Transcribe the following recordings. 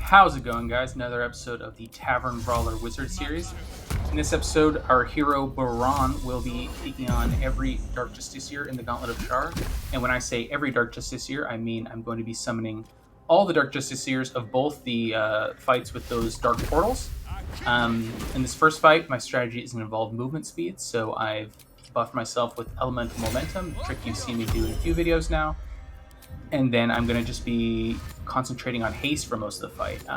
How's it going, guys? Another episode of the Tavern Brawler Wizard series. In this episode, our hero Baron will be taking on every Dark Justiciar in the Gauntlet of Char. And when I say every Dark Justiciar, I mean I'm going to be summoning all the Dark Justiciars of both the fights with those Dark Portals. In this first fight, my strategy is going to involve movement speed, so I've buffed myself with Elemental Momentum, a trick you've seen me do in a few videos now. And then I'm going to just be concentrating on haste for most of the fight.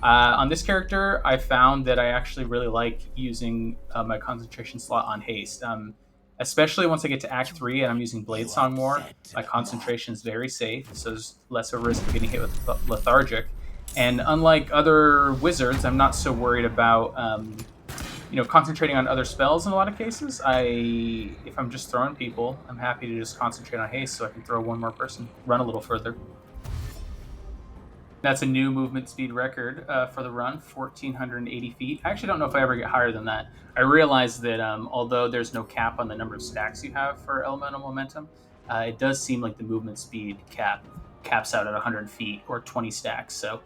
On this character, I found that I actually really like using my concentration slot on haste. Especially once I get to Act 3 and I'm using Blade Song more, my concentration is very safe, so there's less of a risk of getting hit with Lethargic. And unlike other wizards, I'm not so worried about concentrating on other spells in a lot of cases. If I'm just throwing people, I'm happy to just concentrate on haste so I can throw one more person, run a little further. That's a new movement speed record for the run, 1,480 feet. I actually don't know if I ever get higher than that. I realized that although there's no cap on the number of stacks you have for elemental momentum, it does seem like the movement speed caps out at 100 feet or 20 stacks. So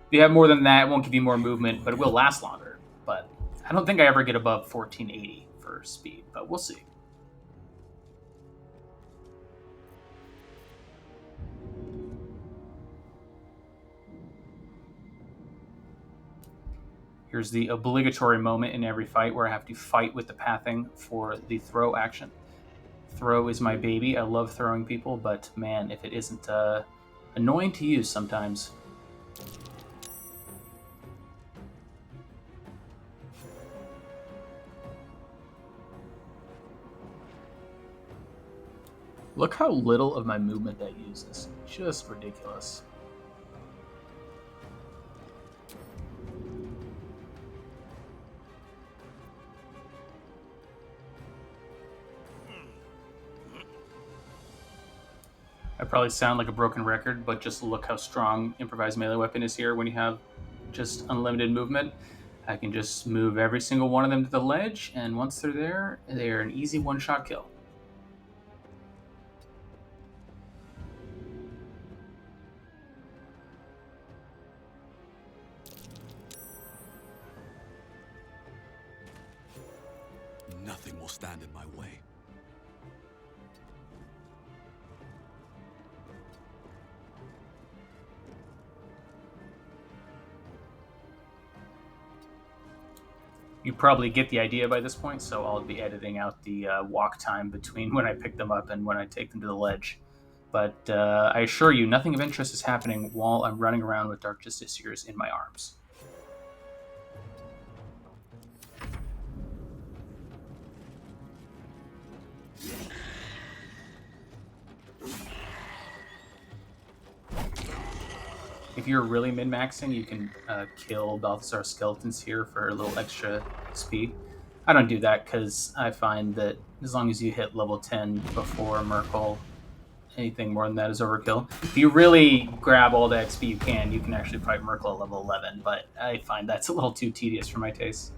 if you have more than that, it won't give you more movement, but it will last longer. But I don't think I ever get above 1480 for speed, but we'll see. Here's the obligatory moment in every fight where I have to fight with the pathing for the throw action. Throw is my baby. I love throwing people, but man, if it isn't annoying to use sometimes. Look how little of my movement that uses. Just ridiculous. I probably sound like a broken record, but just look how strong improvised melee weapon is here when you have just unlimited movement. I can just move every single one of them to the ledge, and once they're there, they're an easy one-shot kill. Nothing will stand in my way. You probably get the idea by this point, so I'll be editing out the walk time between when I pick them up and when I take them to the ledge. But I assure you, nothing of interest is happening while I'm running around with Dark Justiciars in my arms. If you're really min-maxing, you can kill Balthazar skeletons here for a little extra speed. I don't do that because I find that as long as you hit level 10 before Merkel, anything more than that is overkill. If you really grab all the XP you can actually fight Merkel at level 11, but I find that's a little too tedious for my taste.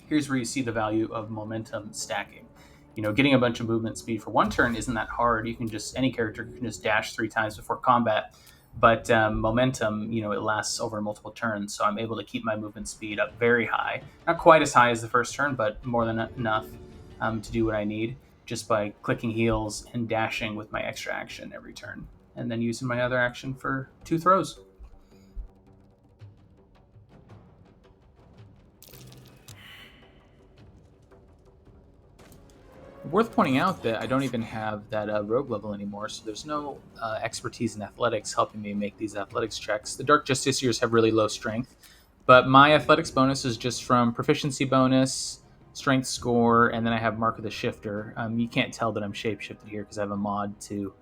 Here's where you see the value of momentum stacking. Getting a bunch of movement speed for one turn isn't that hard. Any character can just dash 3 times before combat. But momentum, it lasts over multiple turns, so I'm able to keep my movement speed up very high. Not quite as high as the first turn, but more than enough to do what I need just by clicking heals and dashing with my extra action every turn, and then using my other action for 2 throws. Worth pointing out that I don't even have that rogue level anymore, so there's no expertise in athletics helping me make these athletics checks. The Dark Justiciars have really low strength, but my athletics bonus is just from proficiency bonus, strength score, and then I have Mark of the Shifter. You can't tell that I'm shapeshifted here because I have a mod to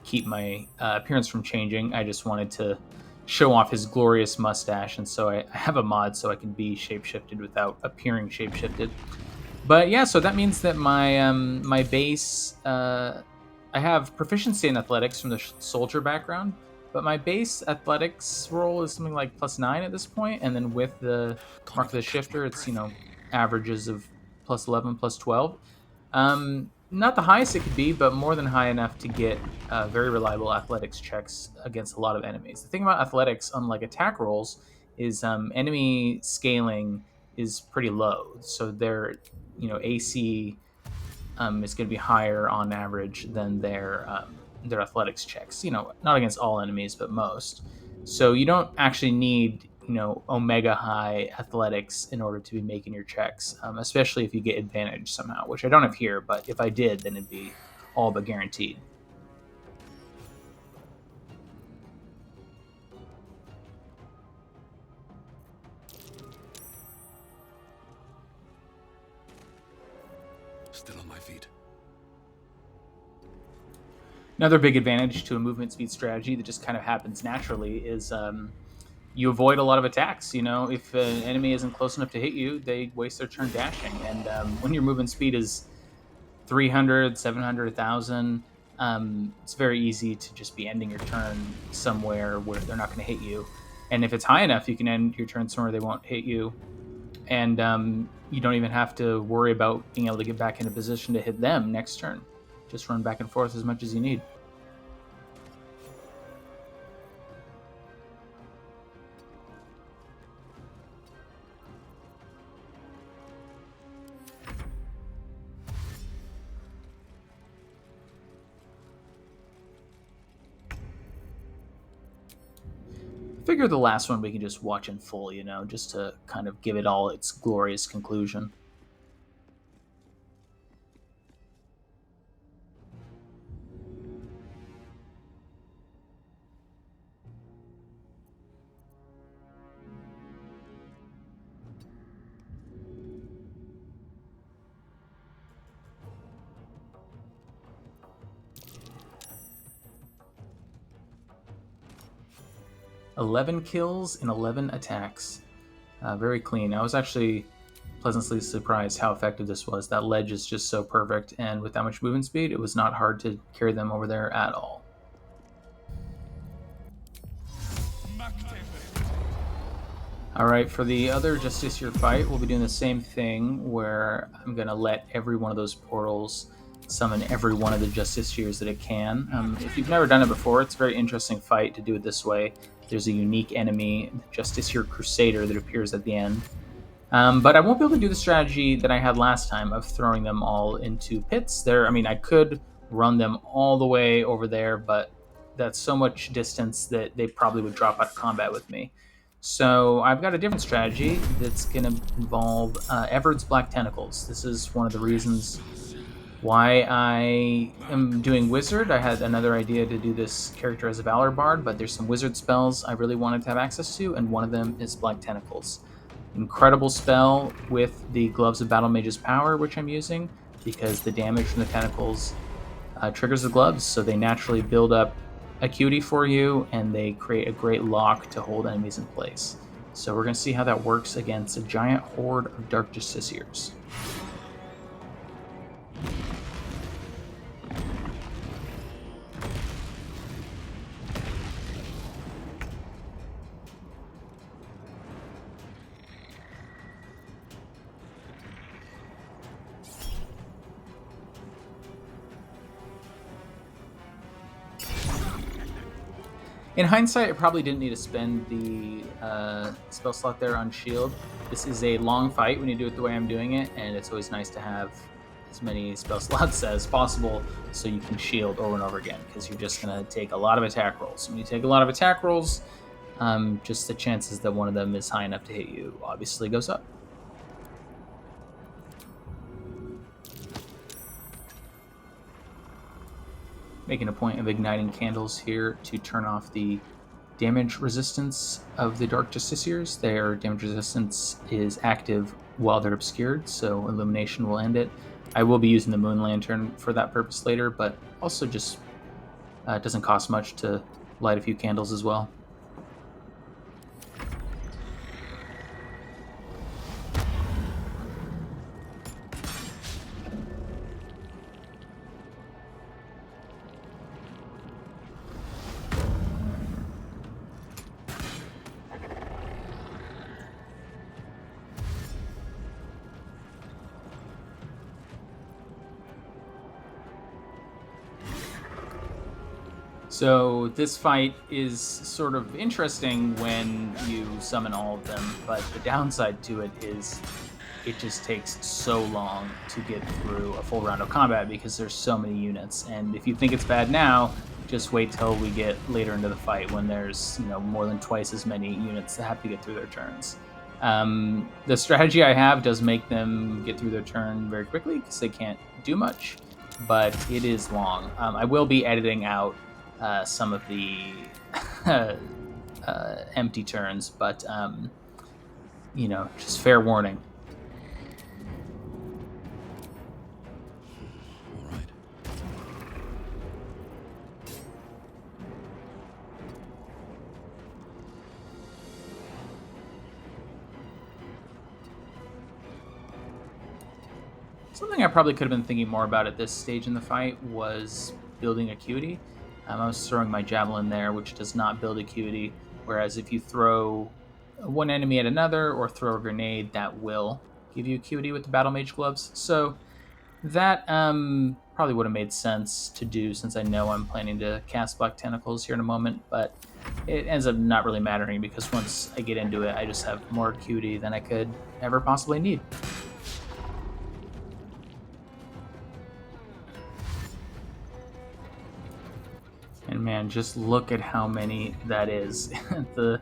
keep my appearance from changing. I just wanted to show off his glorious mustache, and so I have a mod so I can be shapeshifted without appearing shapeshifted. But yeah, so that means that my base, I have proficiency in athletics from the soldier background, but my base athletics roll is something like +9 at this point, and then with the Mark of the Shifter, it's averages of +11, +12. Not the highest it could be, but more than high enough to get very reliable athletics checks against a lot of enemies. The thing about athletics, unlike attack rolls, is enemy scaling is pretty low, so their AC is going to be higher on average than their athletics checks. Not against all enemies, but most. So you don't actually need omega high athletics in order to be making your checks, especially if you get advantage somehow, which I don't have here. But if I did, then it'd be all but guaranteed. Still on my feet. Another big advantage to a movement speed strategy that just kind of happens naturally is you avoid a lot of attacks. If an enemy isn't close enough to hit you, they waste their turn dashing. And when your movement speed is 300, 700, 1,000, it's very easy to just be ending your turn somewhere where they're not going to hit you. And if it's high enough, you can end your turn somewhere they won't hit you. And you don't even have to worry about being able to get back into position to hit them next turn. Just run back and forth as much as you need. Figure the last one we can just watch in full, just to kind of give it all its glorious conclusion. "11 kills and 11 attacks." Very clean. I was actually pleasantly surprised how effective this was. That ledge is just so perfect, and with that much movement speed, it was not hard to carry them over there at all. Alright, for the other Justiciar fight, we'll be doing the same thing where I'm going to let every one of those portals summon every one of the Justiciars that it can. If you've never done it before, it's a very interesting fight to do it this way. There's a unique enemy, the Justiciar Crusader, that appears at the end. But I won't be able to do the strategy that I had last time of throwing them all into pits. I could run them all the way over there, but that's so much distance that they probably would drop out of combat with me. So I've got a different strategy that's going to involve Everard's Black Tentacles. This is one of the reasons why I am doing Wizard. I had another idea to do this character as a Valor Bard, but there's some Wizard spells I really wanted to have access to, and one of them is Black Tentacles. Incredible spell with the Gloves of Battlemage's power, which I'm using, because the damage from the tentacles triggers the gloves, so they naturally build up acuity for you, and they create a great lock to hold enemies in place. So we're going to see how that works against a giant horde of Dark Justiciars. In hindsight, I probably didn't need to spend the spell slot there on shield. This is a long fight when you do it the way I'm doing it, and it's always nice to have as many spell slots as possible so you can shield over and over again, because you're just going to take a lot of attack rolls. When you take a lot of attack rolls, just the chances that one of them is high enough to hit you obviously goes up. Making a point of igniting candles here to turn off the damage resistance of the Dark Justiciars. Their damage resistance is active while they're obscured, so illumination will end it. I will be using the Moon Lantern for that purpose later, but also just it doesn't cost much to light a few candles as well. So this fight is sort of interesting when you summon all of them, but the downside to it is it just takes so long to get through a full round of combat because there's so many units. And if you think it's bad now, just wait till we get later into the fight when there's more than twice as many units that have to get through their turns. The strategy I have does make them get through their turn very quickly because they can't do much, but it is long. I will be editing out some of the empty turns, but just fair warning. All right. Something I probably could have been thinking more about at this stage in the fight was building acuity. I was throwing my javelin there, which does not build acuity, whereas if you throw one enemy at another or throw a grenade, that will give you acuity with the Battlemage gloves. So that probably would have made sense to do since I know I'm planning to cast Black Tentacles here in a moment, but it ends up not really mattering because once I get into it, I just have more acuity than I could ever possibly need. And man, just look at how many that is. The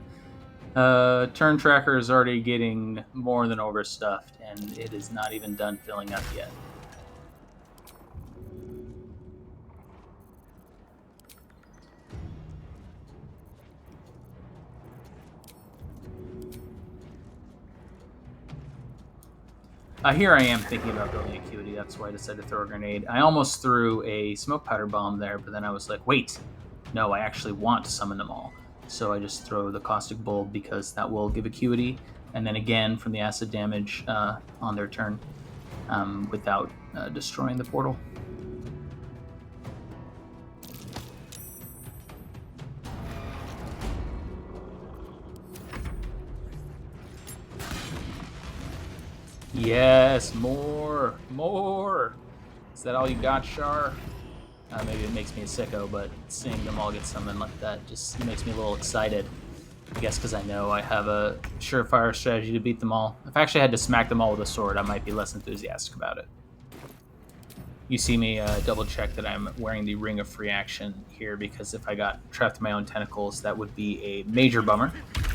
turn tracker is already getting more than overstuffed, and it is not even done filling up yet. Here I am thinking about building acuity. That's why I decided to throw a grenade. I almost threw a smoke powder bomb there, but then I was like, wait, no, I actually want to summon them all. So I just throw the caustic bulb because that will give acuity, and then again from the acid damage on their turn without destroying the portal. Yes, more. Is that all you got, Char? Maybe it makes me a sicko, but seeing them all get summoned like that just makes me a little excited. I guess because I know I have a surefire strategy to beat them all. If I actually had to smack them all with a sword, I might be less enthusiastic about it. You see me double check that I'm wearing the Ring of Free Action here because if I got trapped in my own tentacles, that would be a major bummer.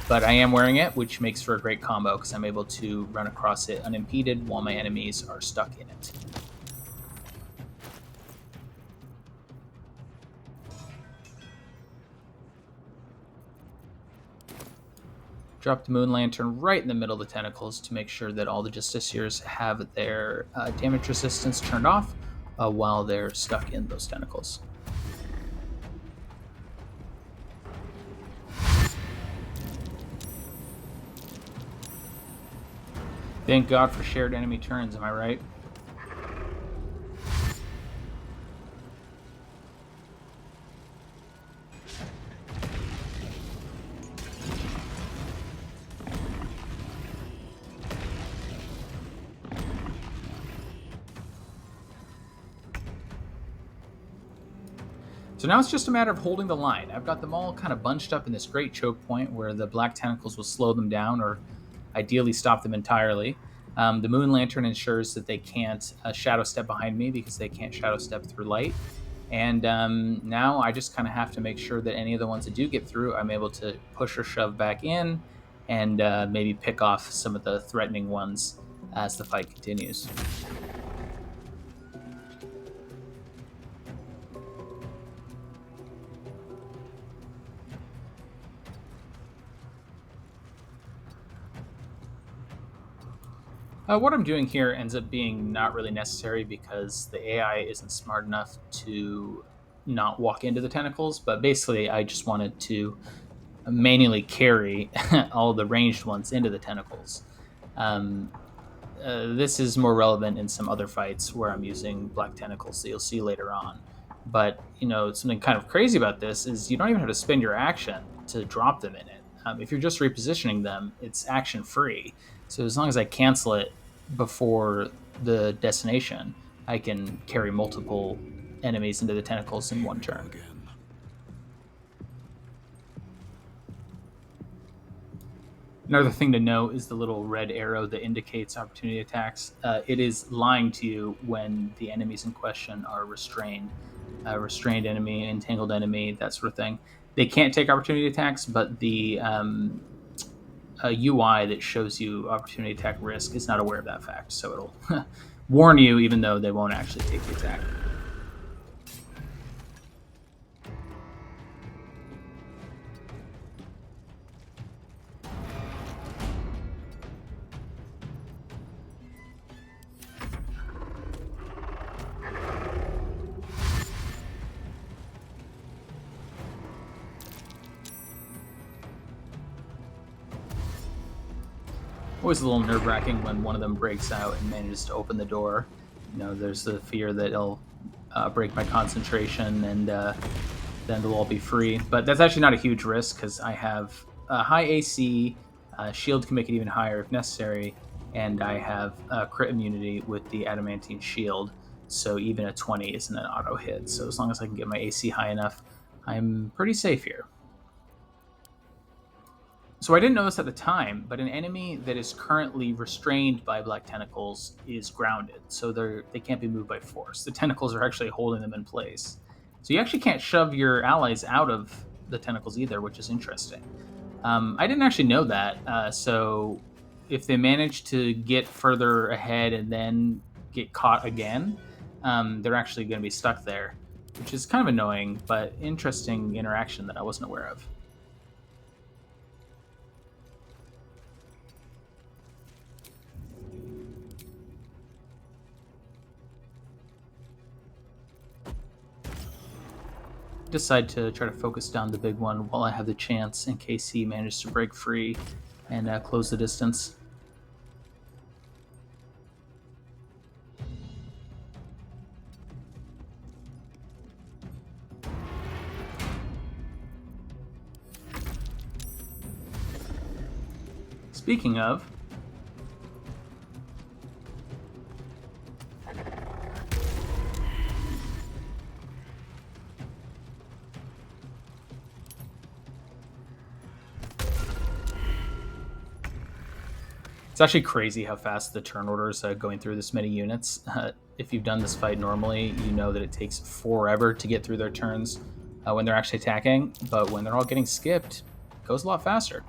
But I am wearing it, which makes for a great combo because I'm able to run across it unimpeded while my enemies are stuck in it. Drop the Moon Lantern right in the middle of the tentacles to make sure that all the Justiciars have their damage resistance turned off while they're stuck in those tentacles. Thank God for shared enemy turns, am I right? So now it's just a matter of holding the line. I've got them all kind of bunched up in this great choke point where the black tentacles will slow them down or ideally stop them entirely. The Moon Lantern ensures that they can't shadow step behind me because they can't shadow step through light. And now I just kind of have to make sure that any of the ones that do get through, I'm able to push or shove back in and maybe pick off some of the threatening ones as the fight continues. What I'm doing here ends up being not really necessary because the AI isn't smart enough to not walk into the tentacles, but basically I just wanted to manually carry all the ranged ones into the tentacles. This is more relevant in some other fights where I'm using black tentacles that you'll see later on. But, something kind of crazy about this is you don't even have to spend your action to drop them in it. If you're just repositioning them, it's action free. So as long as I cancel it before the destination, I can carry multiple enemies into the tentacles in one turn. Again. Another thing to note is the little red arrow that indicates opportunity attacks. It is lying to you when the enemies in question are restrained. Restrained enemy, entangled enemy, that sort of thing. They can't take opportunity attacks, but the UI that shows you opportunity attack risk is not aware of that fact. So it'll warn you even though they won't actually take the attack. Always a little nerve-wracking when one of them breaks out and manages to open the door. There's the fear that it'll break my concentration and then they'll all be free. But that's actually not a huge risk because I have a high AC, shield can make it even higher if necessary, and I have crit immunity with the adamantine shield. So even a 20 isn't an auto hit. So as long as I can get my AC high enough, I'm pretty safe here. So I didn't know this at the time, but an enemy that is currently restrained by black tentacles is grounded, so they can't be moved by force. The tentacles are actually holding them in place. So you actually can't shove your allies out of the tentacles either, which is interesting. I didn't actually know that, so if they manage to get further ahead and then get caught again, they're actually going to be stuck there, which is kind of annoying, but interesting interaction that I wasn't aware of. Decide to try to focus down the big one while I have the chance in case he manages to break free and close the distance. Speaking of, it's actually crazy how fast the turn orders going through this many units. If you've done this fight normally, you know that it takes forever to get through their turns when they're actually attacking, but when they're all getting skipped, it goes a lot faster.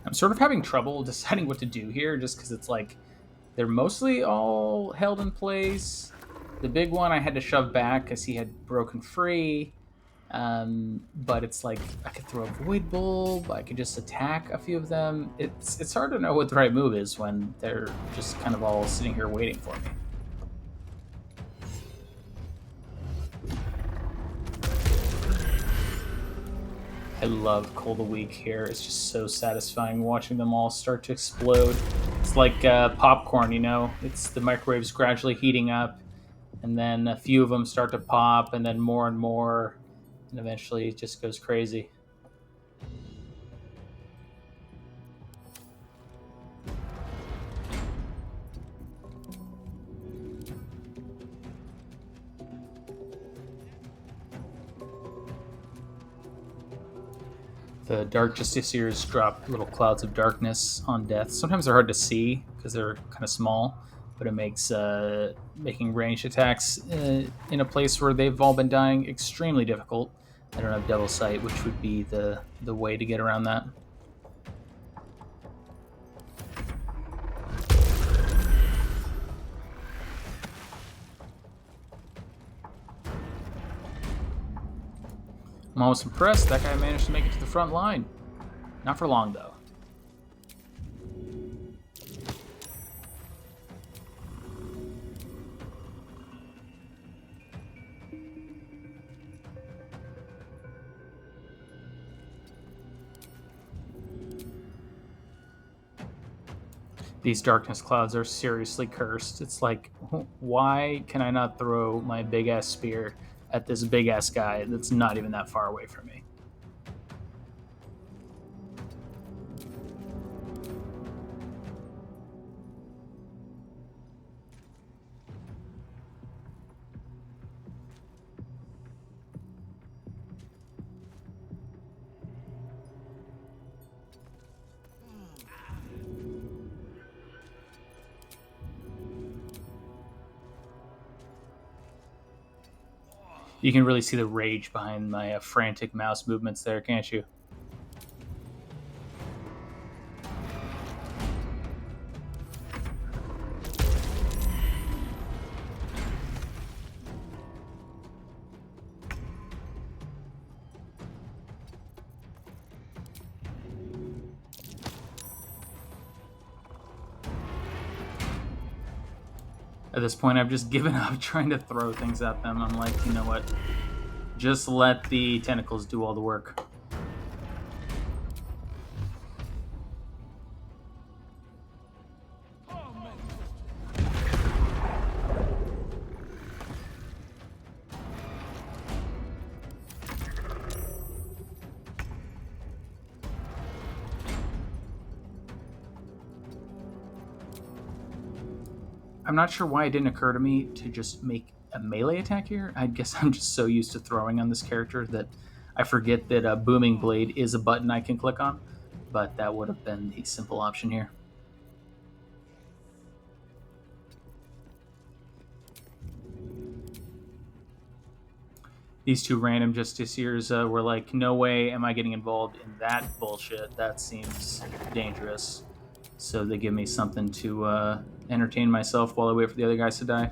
I'm sort of having trouble deciding what to do here just because it's like they're mostly all held in place. The big one I had to shove back because he had broken free. But it's like I could throw a Void Bulb, I could just attack a few of them. It's hard to know what the right move is when they're just kind of all sitting here waiting for me. I love Cold a Week here. It's just so satisfying watching them all start to explode. It's like popcorn, It's the microwaves gradually heating up, and then a few of them start to pop, and then more and more, and eventually it just goes crazy. The Dark Justiciars drop little clouds of darkness on death. Sometimes they're hard to see because they're kind of small, but it makes making ranged attacks in a place where they've all been dying extremely difficult. I don't have Devil Sight, which would be the way to get around that. I'm almost impressed that guy managed to make it to the front line. Not for long, though. These darkness clouds are seriously cursed. It's like, why can I not throw my big-ass spear at this big-ass guy that's not even that far away from me? You can really see the rage behind my frantic mouse movements there, can't you? At this point, I've just given up trying to throw things at them. I'm like, you know what? Just let the tentacles do all the work. I'm not sure why it didn't occur to me to just make a melee attack here. I guess I'm just so used to throwing on this character that I forget that a booming blade is a button I can click on, but that would have been the simple option here. These two random justiciars were like, no way am I getting involved in that bullshit. That seems dangerous. So they give me something to entertain myself while I wait for the other guys to die.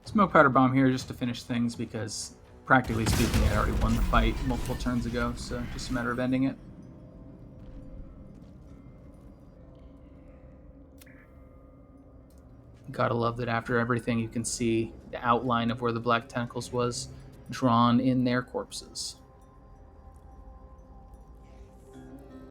Smoke powder bomb here just to finish things because, practically speaking, I already won the fight multiple turns ago, so just a matter of ending it. Gotta love that after everything you can see the outline of where the black tentacles was drawn in their corpses.